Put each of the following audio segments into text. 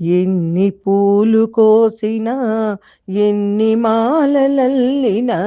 ఎన్ని పూలు కోసినా ఎన్ని మాలలల్లినా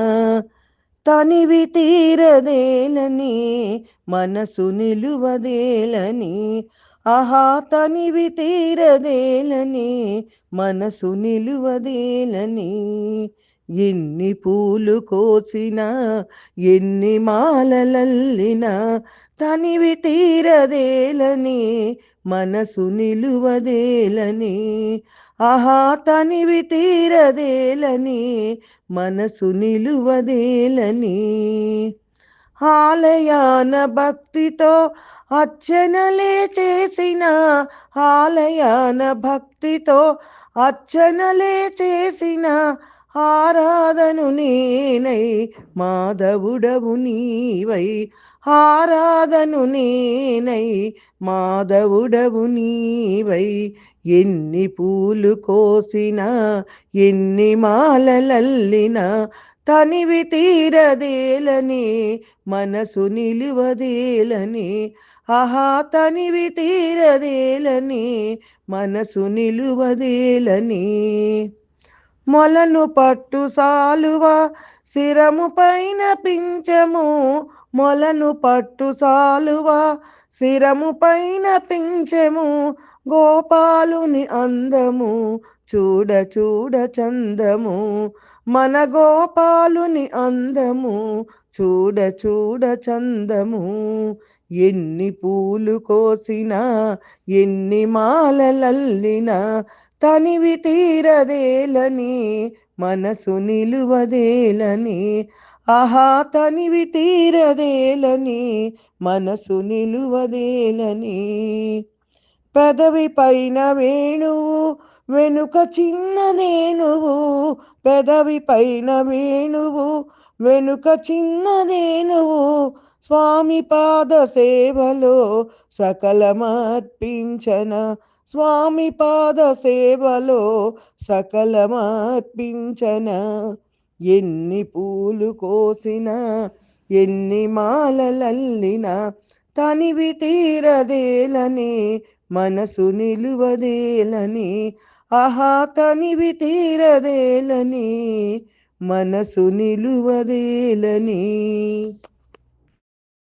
తనివి తీరదేలని మనసు నిలువదేలని. ఆహా, తనివి తీరదేలని మనసు నిలువదేలని. ఎన్ని పూలు కోసినా ఎన్ని మాలలల్లినా తనివి తీరదేలని మనసు నిలువదేలని. ఆహా, తనివి తీరదేలని మనసు నిలువదేలని. ఆలయాన భక్తితో అర్చనలే చేసిన, ఆలయాన భక్తితో అర్చనలే చేసిన ఆరాధను నేనై మాధవుడవు నీవై. ఆరాధను నేనై మాధవుడవు నీవై. ఎన్ని పూలు కోసినా ఎన్ని మాలలల్లినా తనివి తీరదేలని మనసు నిలువదేలని. ఆహా, తనివి తీరదేలని మనసు నిలువదేలని. మొలను పట్టు సాలువ శిరము పైన పించము, మొలను పట్టు సాలువ శిరము పైన పించము. గోపాలుని అందము చూడ చూడ చందము, మన గోపాలుని అందము చూడ చూడ చందము. ఎన్ని పూలు కోసినా ఎన్ని మాలలల్లినా తనివి తీరదేలని మనసు నిలువదేలని. ఆహా, తనివి తీరదేలని మనసు నిలువదేలని. పెదవి పైన వేణువు వెనుక చిన్నదేనువు, పెదవి పైన వేణువు వెనుక చిన్నదేనువు. స్వామి పాద సేవలో సకలమర్పించన, స్వామి పాద సేవలో సకలమర్పించన. ఎన్ని పూలు కోసినా ఎన్ని మాలలల్లినా తనివి తీరదేలని మనసు నిలువదేలని. ఆహా, తనివి తీరదేలని మనసు నిలువదేలని.